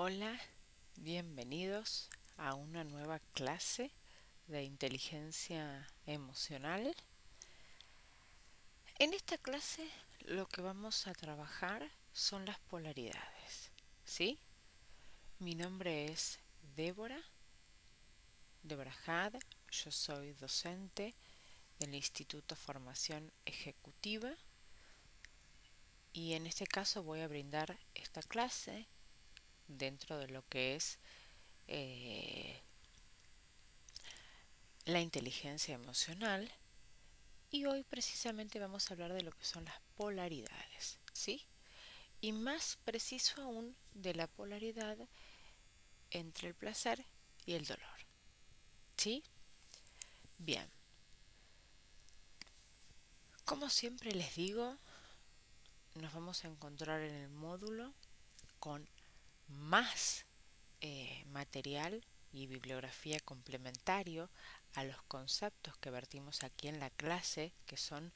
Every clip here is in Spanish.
Hola, bienvenidos a una nueva clase de inteligencia emocional. En esta clase lo que vamos a trabajar son las polaridades, ¿sí? Mi nombre es Débora Had, yo soy docente del Instituto Formación Ejecutiva y en este caso voy a brindar esta clase dentro de lo que es la inteligencia emocional. Y hoy precisamente vamos a hablar de lo que son las polaridades, ¿sí? Y más preciso aún de la polaridad entre el placer y el dolor, ¿sí? Bien, como siempre les digo, nos vamos a encontrar en el módulo con más material y bibliografía complementario a los conceptos que vertimos aquí en la clase, que son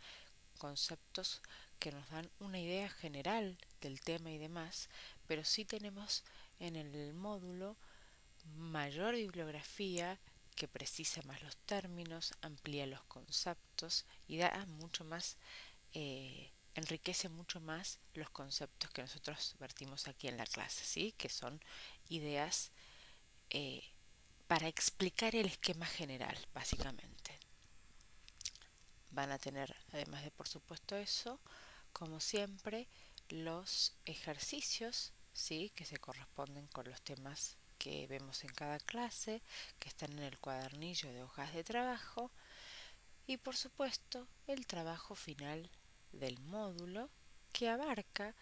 conceptos que nos dan una idea general del tema y demás, pero sí tenemos en el módulo mayor bibliografía que precisa más los términos, amplía los conceptos y da mucho más, enriquece mucho más los conceptos que nosotros vertimos aquí en la clase, ¿sí? Que son ideas eh, para explicar el esquema general, básicamente. Van a tener, además de por supuesto eso, como siempre, los ejercicios, ¿sí? Que se corresponden con los temas que vemos en cada clase, que están en el cuadernillo de hojas de trabajo, y por supuesto el trabajo final del módulo, que abarca,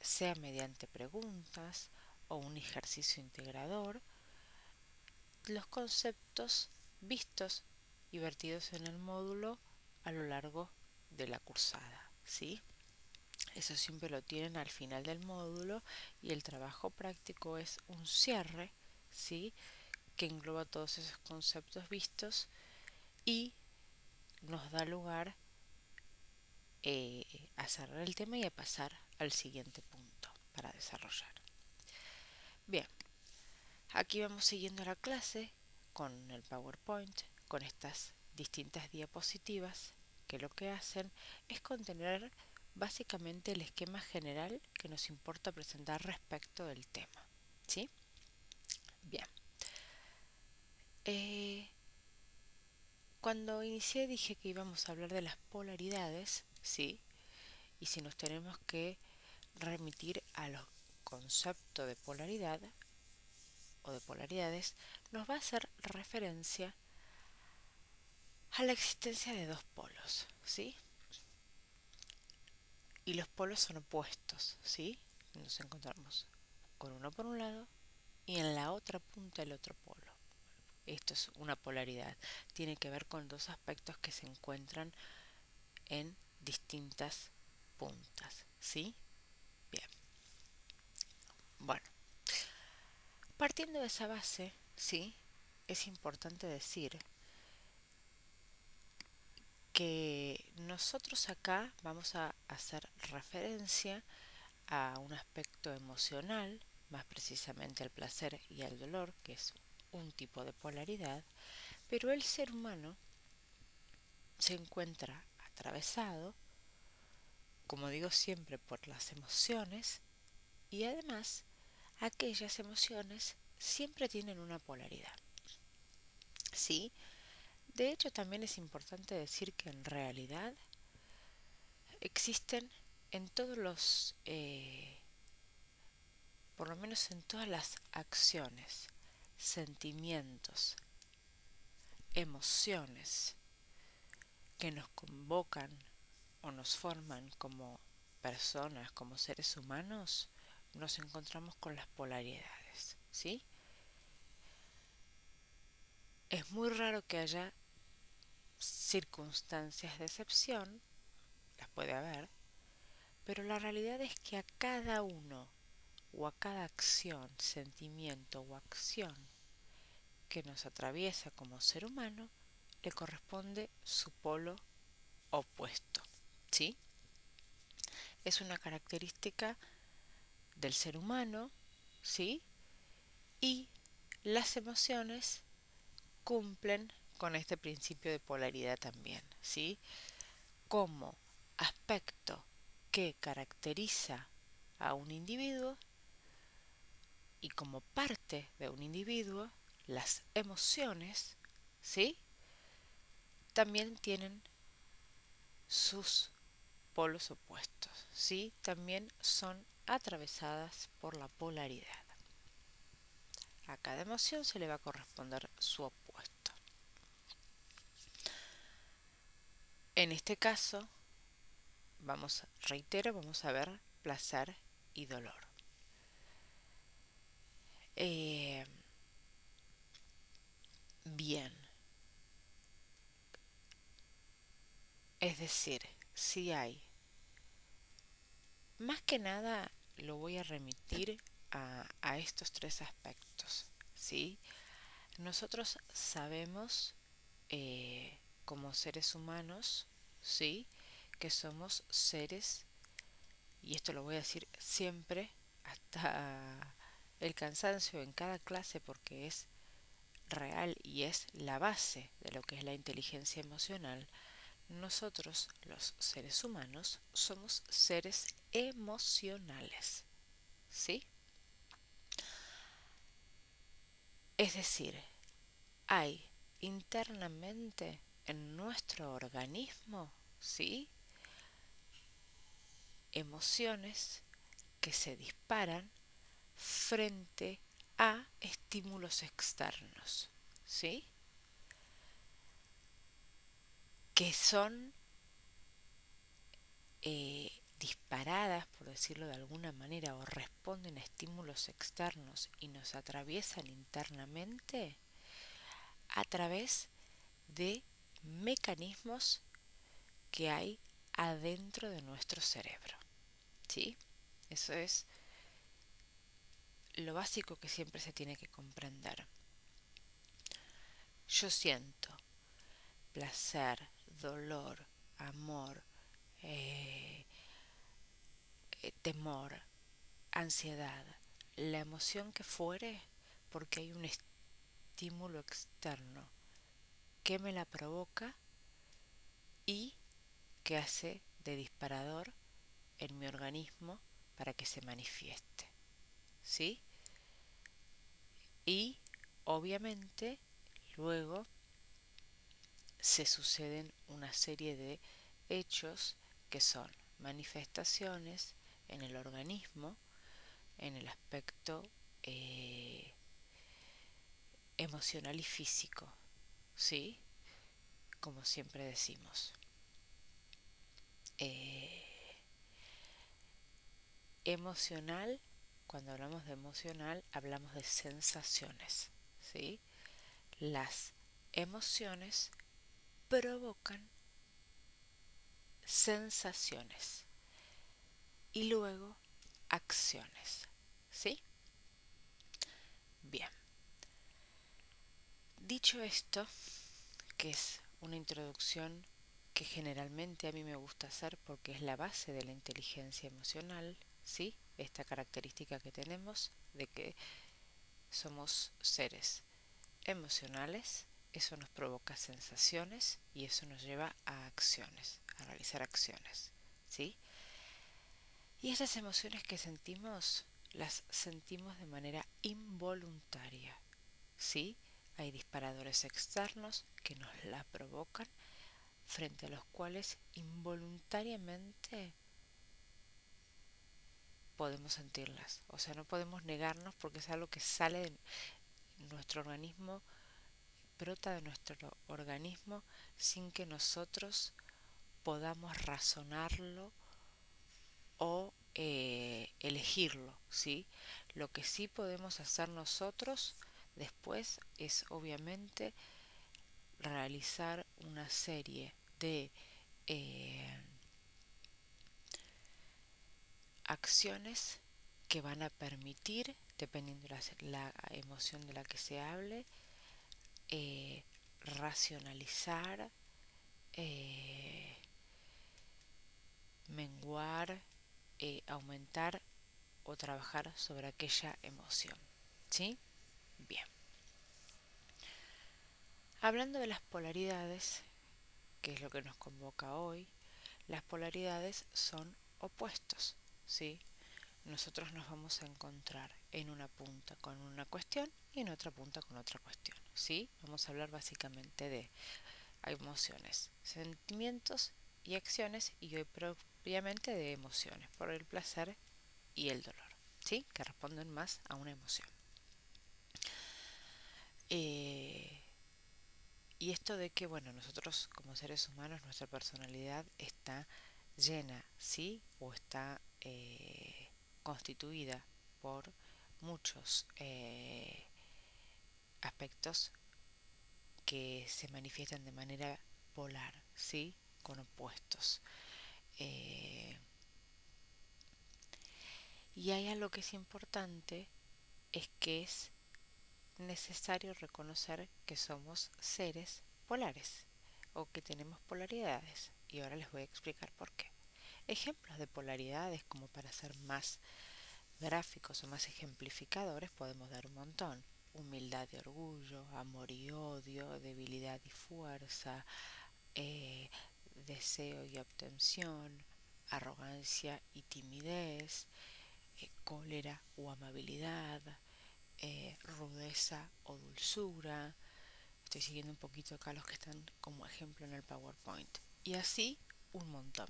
sea mediante preguntas o un ejercicio integrador, los conceptos vistos y vertidos en el módulo a lo largo de la cursada, ¿sí? Eso siempre lo tienen al final del módulo y el trabajo práctico es un cierre, ¿sí? Que engloba todos esos conceptos vistos y nos da lugar a cerrar el tema y a pasar al siguiente punto para desarrollar. Bien, aquí vamos siguiendo la clase con el PowerPoint, con estas distintas diapositivas que lo que hacen es contener básicamente el esquema general que nos importa presentar respecto del tema, ¿sí? Bien. Cuando inicié dije que íbamos a hablar de las polaridades, ¿sí? Y si nos tenemos que remitir a los conceptos de polaridad o de polaridades, nos va a hacer referencia a la existencia de dos polos, ¿sí? Y los polos son opuestos, ¿sí? Nos encontramos con uno por un lado y en la otra punta el otro polo. Esto es una polaridad. Tiene que ver con dos aspectos que se encuentran en distintas puntas, ¿sí? Bien. Bueno, partiendo de esa base, ¿sí? Es importante decir que nosotros acá vamos a hacer referencia a un aspecto emocional, más precisamente al placer y al dolor, que es un tipo de polaridad, pero el ser humano se encuentra atravesado, como digo siempre, por las emociones y además aquellas emociones siempre tienen una polaridad, ¿sí? De hecho, también es importante decir que en realidad existen en todos los, por lo menos en todas las acciones, sentimientos, emociones que nos convocan o nos forman como personas, como seres humanos, nos encontramos con las polaridades, ¿sí? Es muy raro que haya circunstancias de excepción, las puede haber, pero la realidad es que a cada uno o a cada acción, sentimiento o acción que nos atraviesa como ser humano, le corresponde su polo opuesto, ¿sí? Es una característica del ser humano ¿sí? Y las emociones cumplen con este principio de polaridad también, ¿sí? Como aspecto que caracteriza a un individuo y como parte de un individuo, las emociones, ¿sí? También tienen sus polos opuestos, ¿sí? También son atravesadas por la polaridad. A cada emoción se le va a corresponder su opuesto. En este caso, vamos a ver placer y dolor. Eh, bien, es decir, si hay, más que nada lo voy a remitir a estos tres aspectos, ¿sí? Nosotros sabemos como seres humanos, ¿sí? Que somos seres, y esto lo voy a decir siempre hasta el cansancio en cada clase porque es real y es la base de lo que es la inteligencia emocional. Nosotros, los seres humanos, somos seres emocionales, ¿sí? Es decir, hay internamente en nuestro organismo, ¿sí? Emociones que se disparan frente a estímulos externos, ¿sí? Que son disparadas, por decirlo de alguna manera, o responden a estímulos externos y nos atraviesan internamente a través de mecanismos que hay adentro de nuestro cerebro, ¿sí? Eso es lo básico que siempre se tiene que comprender. Yo siento placer, dolor, amor, eh, temor, ansiedad, la emoción que fuere, porque hay un estímulo externo que me la provoca y que hace de disparador en mi organismo para que se manifieste, ¿sí? Y obviamente luego se suceden una serie de hechos que son manifestaciones en el organismo, en el aspecto emocional y físico, ¿sí? Como siempre decimos. Emocional, cuando hablamos de emocional, hablamos de sensaciones, ¿sí? Las emociones provocan sensaciones y luego acciones, ¿sí? Bien, dicho esto, que es una introducción que generalmente a mí me gusta hacer porque es la base de la inteligencia emocional, ¿sí? Esta característica que tenemos de que somos seres emocionales, eso nos provoca sensaciones y eso nos lleva a acciones, a realizar acciones, ¿sí? Y esas emociones que sentimos, las sentimos de manera involuntaria, ¿sí? Hay disparadores externos que nos la provocan, frente a los cuales involuntariamente podemos sentirlas. O sea, no podemos negarnos porque es algo que sale de nuestro organismo, brota de nuestro organismo sin que nosotros podamos razonarlo o elegirlo, ¿sí? Lo que sí podemos hacer nosotros después es obviamente realizar una serie de eh, acciones que van a permitir, dependiendo de la emoción de la que se hable, racionalizar, menguar, aumentar o trabajar sobre aquella emoción. ¿Sí? Bien. Hablando de las polaridades, que es lo que nos convoca hoy, las polaridades son opuestos, ¿sí? Nosotros nos vamos a encontrar en una punta con una cuestión y en otra punta con otra cuestión, ¿sí? Vamos a hablar básicamente de emociones, sentimientos y acciones, y hoy propiamente de emociones, por el placer y el dolor, ¿sí? Que responden más a una emoción. Eh, y esto de que, bueno, nosotros como seres humanos, nuestra personalidad está llena, ¿sí? O está constituida por muchos aspectos que se manifiestan de manera polar, ¿sí? Con opuestos. Eh, y hay algo que es importante, es que es necesario reconocer que somos seres polares o que tenemos polaridades. Y ahora les voy a explicar por qué. Ejemplos de polaridades, como para ser más gráficos o más ejemplificadores, podemos dar un montón. Humildad y orgullo, amor y odio, debilidad y fuerza, deseo y obtención, arrogancia y timidez, cólera o amabilidad, rudeza o dulzura. Estoy siguiendo un poquito acá los que están como ejemplo en el PowerPoint. Y así un montón.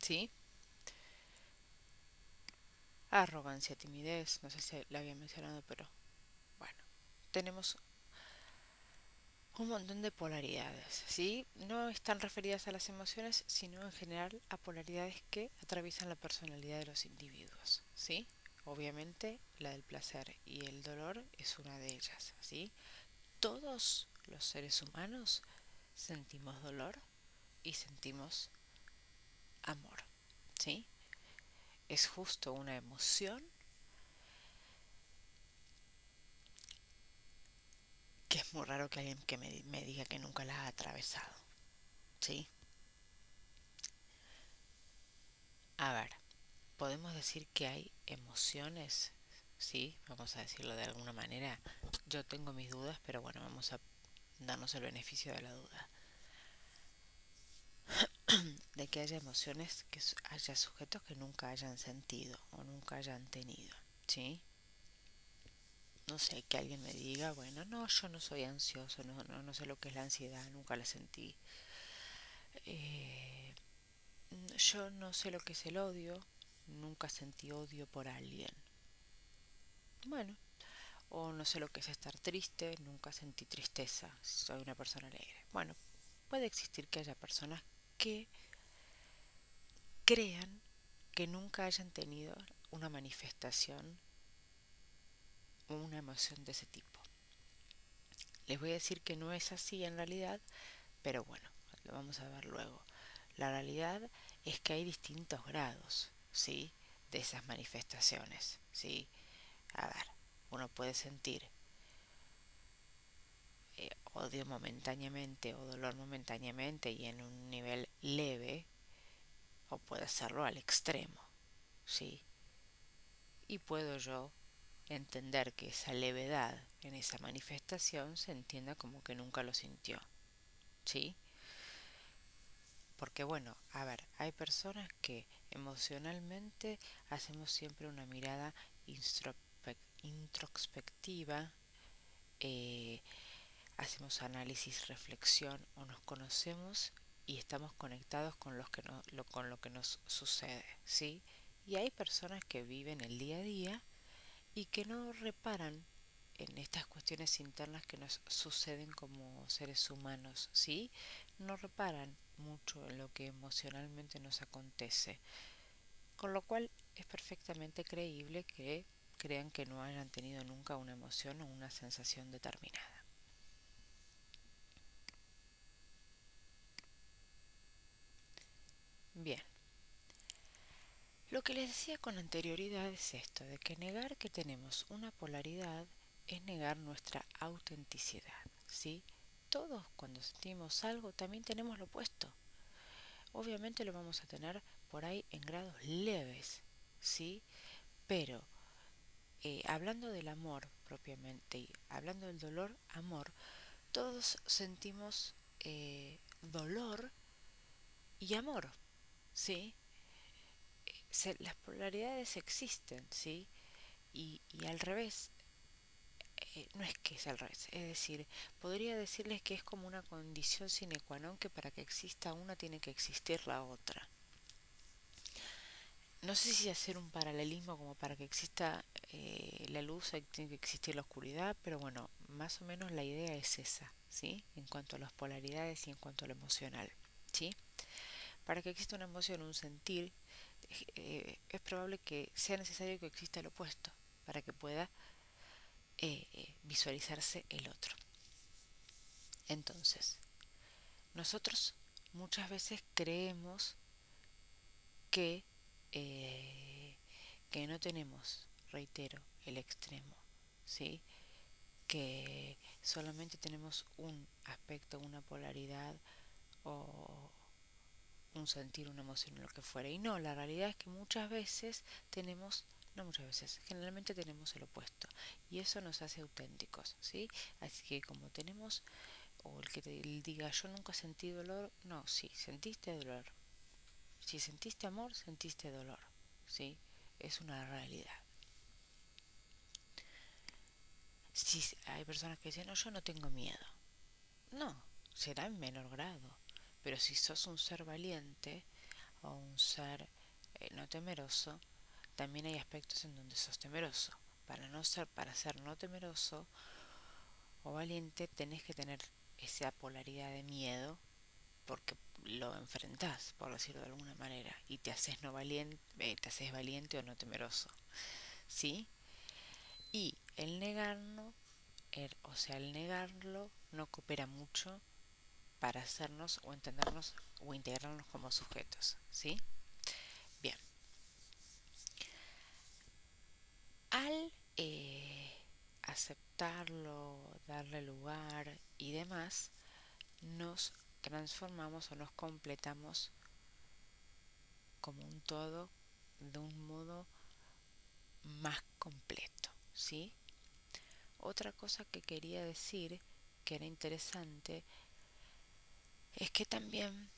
¿Sí? Arrogancia, timidez, no sé si la había mencionado, pero bueno, tenemos un montón de polaridades, ¿sí? No están referidas a las emociones, sino en general a polaridades que atraviesan la personalidad de los individuos, ¿sí? Obviamente la del placer y el dolor es una de ellas, ¿sí? Todos los seres humanos sentimos dolor y sentimos amor, ¿sí? Es justo una emoción que es muy raro que alguien que me diga que nunca la ha atravesado, ¿sí? A ver, podemos decir que hay emociones, ¿sí? Vamos a decirlo de alguna manera. Yo tengo mis dudas, pero bueno, vamos a darnos el beneficio de la duda. De que haya emociones, que haya sujetos que nunca hayan sentido o nunca hayan tenido, ¿sí? No sé, que alguien me diga, bueno, no, yo no soy ansioso, no sé lo que es la ansiedad, nunca la sentí. Eh, yo no sé lo que es el odio, nunca sentí odio por alguien. Bueno, o no sé lo que es estar triste, nunca sentí tristeza, soy una persona alegre. Bueno, puede existir que haya personas que crean que nunca hayan tenido una manifestación o una emoción de ese tipo. Les voy a decir que no es así en realidad, pero bueno, lo vamos a ver luego. La realidad es que hay distintos grados, ¿sí? De esas manifestaciones, ¿sí? A ver, uno puede sentir odio momentáneamente o dolor momentáneamente y en un nivel leve, o puede hacerlo al extremo, ¿sí? Y puedo yo entender que esa levedad en esa manifestación se entienda como que nunca lo sintió, ¿sí? Porque bueno, a ver, hay personas que emocionalmente hacemos siempre una mirada introspectiva, eh, hacemos análisis, reflexión o nos conocemos y estamos conectados con, con lo que nos sucede, ¿sí? Y hay personas que viven el día a día y que no reparan en estas cuestiones internas que nos suceden como seres humanos, ¿sí? No reparan mucho en lo que emocionalmente nos acontece, con lo cual es perfectamente creíble que crean que no hayan tenido nunca una emoción o una sensación determinada. Bien, lo que les decía con anterioridad es esto, de que negar que tenemos una polaridad es negar nuestra autenticidad, ¿sí? Todos cuando sentimos algo también tenemos lo opuesto. Obviamente lo vamos a tener por ahí en grados leves, ¿sí? Pero hablando del amor propiamente y hablando del dolor, amor, todos sentimos dolor y amor, ¿sí? Las polaridades existen, ¿sí? Y al revés, no es que es al revés, es decir, podría decirles que es como una condición sine qua non que para que exista una tiene que existir la otra. No sé si hacer un paralelismo como para que exista la luz, tiene que existir la oscuridad, pero bueno, más o menos la idea es esa, ¿sí? En cuanto a las polaridades y en cuanto a lo emocional, ¿sí? Para que exista una emoción, un sentir, es probable que sea necesario que exista el opuesto para que pueda visualizarse el otro. Entonces, nosotros muchas veces creemos que, eh, que no tenemos, reitero, el extremo, ¿sí? Que solamente tenemos un aspecto, una polaridad o un sentir, una emoción, lo que fuera. Y no, la realidad es que muchas veces tenemos, no muchas veces, generalmente tenemos el opuesto. Y eso nos hace auténticos, ¿sí? Así que como tenemos, o el que te diga, yo nunca sentí dolor, no, sí, sentiste dolor. Si sentiste amor, sentiste dolor, ¿sí? Es una realidad. Si hay personas que dicen, no, yo no tengo miedo. No, será en menor grado. Pero si sos un ser valiente o un ser no temeroso, también hay aspectos en donde sos temeroso. Para ser no temeroso o valiente, tenés que tener esa polaridad de miedo porque lo enfrentás, por decirlo de alguna manera, y te haces no valiente, te haces valiente o no temeroso, ¿sí? Y el negarlo no coopera mucho para hacernos o entendernos o integrarnos como sujetos, ¿sí? Bien, al aceptarlo, darle lugar y demás, nos transformamos o nos completamos como un todo de un modo más completo, ¿sí? Otra cosa que quería decir que era interesante es que también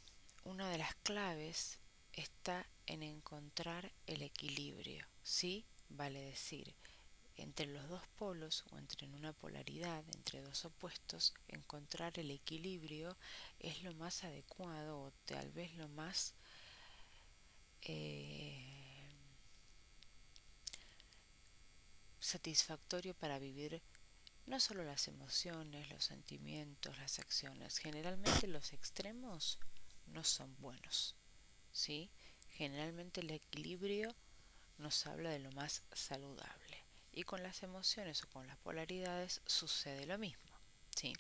una de las claves está en encontrar el equilibrio, ¿sí? Vale decir, entre los dos polos o entre en una polaridad, entre dos opuestos, encontrar el equilibrio es lo más adecuado o tal vez lo más eh, satisfactorio para vivir no solo las emociones, los sentimientos, las acciones. Generalmente los extremos no son buenos, ¿sí? Generalmente el equilibrio nos habla de lo más saludable. Y con las emociones o con las polaridades sucede lo mismo, ¿sí?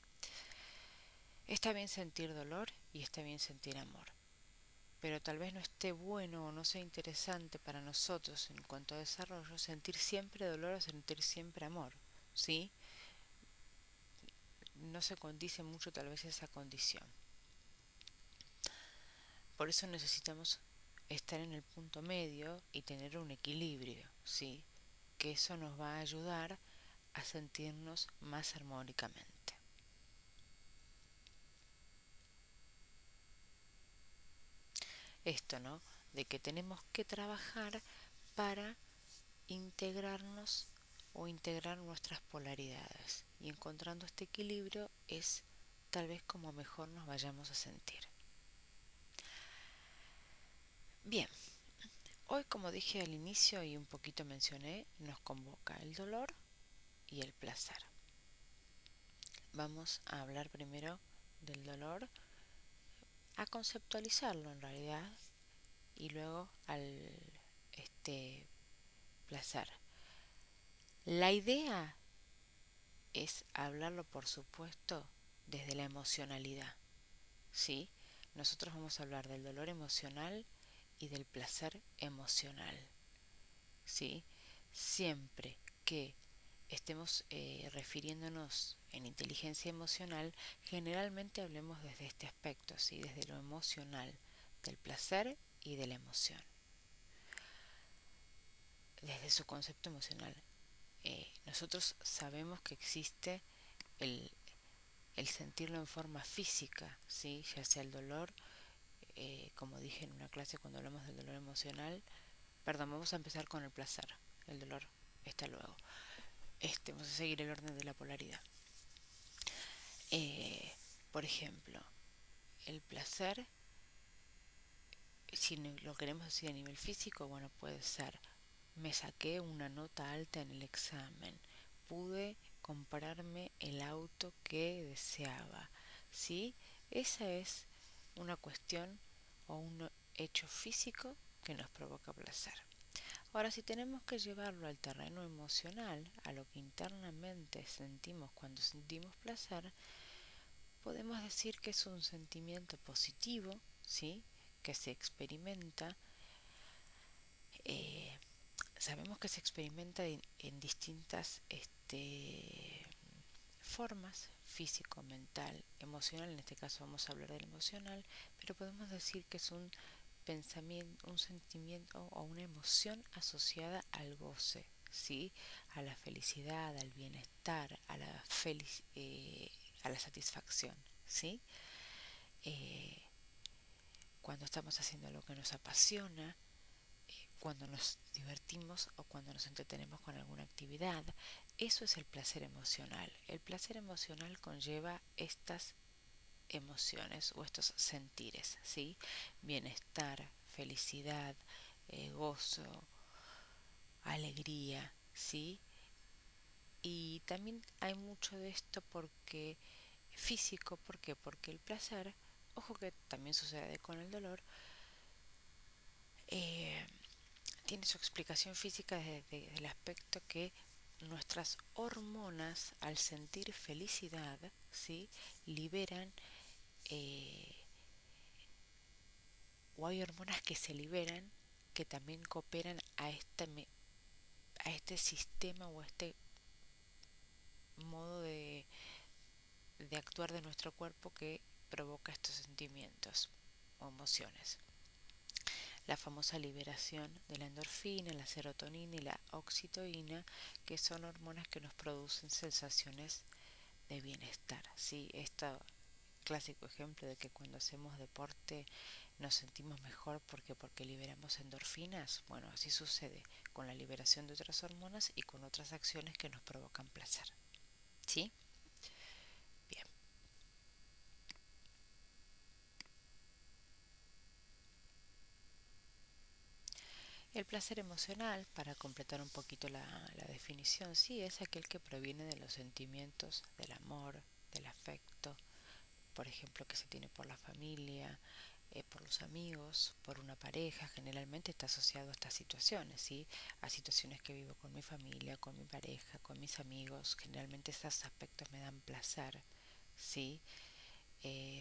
Está bien sentir dolor y está bien sentir amor, pero tal vez no esté bueno o no sea interesante para nosotros en cuanto a desarrollo sentir siempre dolor o sentir siempre amor, ¿sí? No se condice mucho tal vez esa condición. Por eso necesitamos estar en el punto medio y tener un equilibrio, ¿sí? Que eso nos va a ayudar a sentirnos más armónicamente. Esto, ¿no? De que tenemos que trabajar para integrarnos o integrar nuestras polaridades. Y encontrando este equilibrio es tal vez como mejor nos vayamos a sentir. Bien, hoy como dije al inicio y un poquito mencioné, nos convoca el dolor y el placer. Vamos a hablar primero del dolor, a conceptualizarlo en realidad, y luego al placer. La idea es hablarlo, por supuesto, desde la emocionalidad, ¿sí? Nosotros vamos a hablar del dolor emocional y del placer emocional, ¿sí? Siempre que estemos refiriéndonos en inteligencia emocional, generalmente hablemos desde este aspecto, ¿sí? Desde lo emocional, del placer y de la emoción. desde su concepto emocional. Nosotros sabemos que existe el, el sentirlo en forma física, ¿sí? Ya sea el dolor, como dije en una clase cuando hablamos del dolor emocional. Perdón, vamos a empezar con el placer. El dolor está luego. Vamos a seguir el orden de la polaridad. Eh, por ejemplo, el placer, si lo queremos decir a nivel físico, bueno, puede ser: me saqué una nota alta en el examen, pude comprarme el auto que deseaba, ¿sí? Esa es una cuestión o un hecho físico que nos provoca placer. Ahora, si tenemos que llevarlo al terreno emocional, a lo que internamente sentimos cuando sentimos placer, podemos decir que es un sentimiento positivo, ¿sí? Que se experimenta. eh, Sabemos que se experimenta en distintas formas: físico, mental, emocional. En este caso vamos a hablar del emocional, pero podemos decir que es un pensamiento, un sentimiento o una emoción asociada al goce, ¿sí? A la felicidad, al bienestar, a la satisfacción, ¿sí? Eh, Cuando estamos haciendo lo que nos apasiona, cuando nos divertimos o cuando nos entretenemos con alguna actividad. Eso es el placer emocional. El placer emocional conlleva estas emociones o estos sentires, ¿sí? Bienestar, felicidad, gozo, alegría, ¿sí? Y también hay mucho de esto porque físico. ¿Por qué? Porque el placer, ojo que también sucede con el dolor, eh, tiene su explicación física desde el aspecto que nuestras hormonas, al sentir felicidad, ¿sí? Liberan, eh, o hay hormonas que se liberan que también cooperan a este sistema o a este modo de actuar de nuestro cuerpo que provoca estos sentimientos o emociones. La famosa liberación de la endorfina, la serotonina y la oxitocina, que son hormonas que nos producen sensaciones de bienestar, ¿sí? Este clásico ejemplo de que cuando hacemos deporte nos sentimos mejor porque liberamos endorfinas. Bueno, así sucede con la liberación de otras hormonas y con otras acciones que nos provocan placer, ¿sí? Bien. El placer emocional, para completar un poquito la definición, sí, es aquel que proviene de los sentimientos del amor, del afecto, por ejemplo, que se tiene por la familia, por los amigos, por una pareja. Generalmente está asociado a estas situaciones, ¿sí? A situaciones que vivo con mi familia, con mi pareja, con mis amigos. Generalmente esos aspectos me dan placer, ¿sí?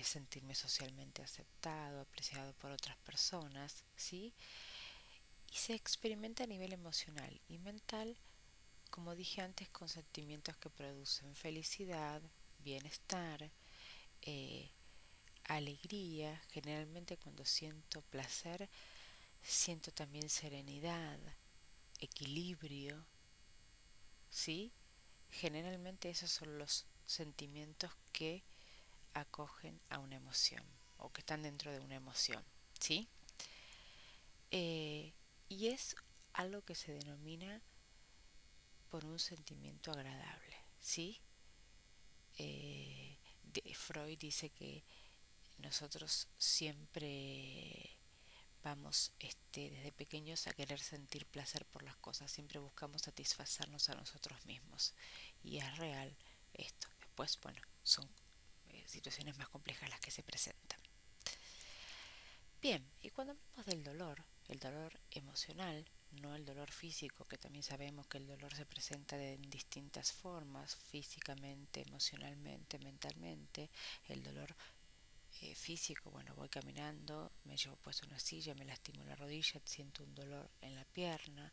Sentirme socialmente aceptado, apreciado por otras personas, ¿sí? Y se experimenta a nivel emocional y mental, como dije antes, con sentimientos que producen felicidad, bienestar, eh, alegría. Generalmente cuando siento placer, siento también serenidad, equilibrio, ¿sí? Generalmente esos son los sentimientos que acogen a una emoción o que están dentro de una emoción, ¿sí? Y es algo que se denomina por un sentimiento agradable, ¿sí? Freud dice que nosotros siempre vamos desde pequeños a querer sentir placer por las cosas, siempre buscamos satisfacernos a nosotros mismos. Y es real esto. Después, bueno, son situaciones más complejas las que se presentan. Bien, y cuando hablamos del dolor, el dolor emocional, no el dolor físico, que también sabemos que el dolor se presenta en distintas formas: físicamente, emocionalmente, mentalmente. El dolor físico, bueno, voy caminando, me llevo puesto una silla, me lastimo la rodilla, siento un dolor en la pierna.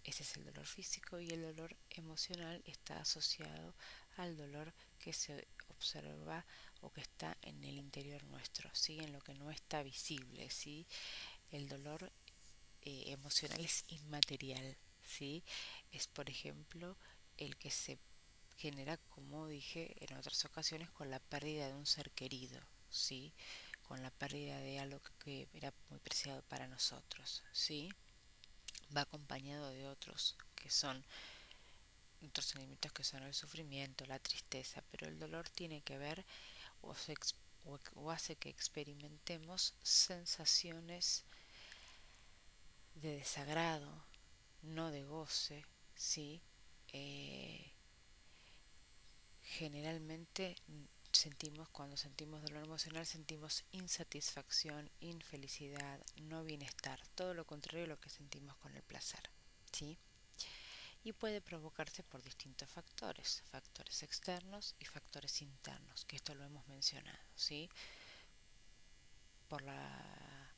Ese es el dolor físico. Y el dolor emocional está asociado al dolor que se observa o que está en el interior nuestro, ¿sí? En lo que no está visible, ¿sí? El dolor emocional es inmaterial, ¿sí? Es, por ejemplo, el que se genera, como dije en otras ocasiones, con la pérdida de un ser querido, ¿sí? Con la pérdida de algo que era muy preciado para nosotros, ¿sí? Va acompañado de otros que son otros sentimientos que son el sufrimiento, la tristeza, pero el dolor tiene que ver o, o hace que experimentemos sensaciones de desagrado, no de goce, ¿sí? Eh, Generalmente sentimos, cuando sentimos dolor emocional, sentimos insatisfacción, infelicidad, no bienestar, todo lo contrario a lo que sentimos con el placer, ¿sí? Y puede provocarse por distintos factores, factores externos y factores internos, que esto lo hemos mencionado, ¿sí? Por una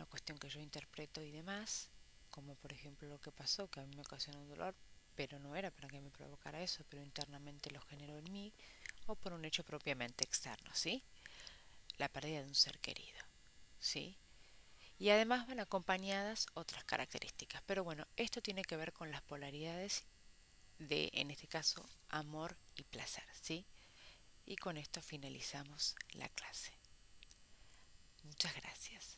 cuestión que yo interpreto y demás, como por ejemplo lo que pasó, que a mí me ocasionó un dolor, pero no era para que me provocara eso, pero internamente lo generó en mí, o por un hecho propiamente externo, ¿sí? La pérdida de un ser querido, ¿sí? Y además van acompañadas otras características. Pero bueno, esto tiene que ver con las polaridades de, en este caso, amor y placer, ¿sí? Y con esto finalizamos la clase. Muchas gracias.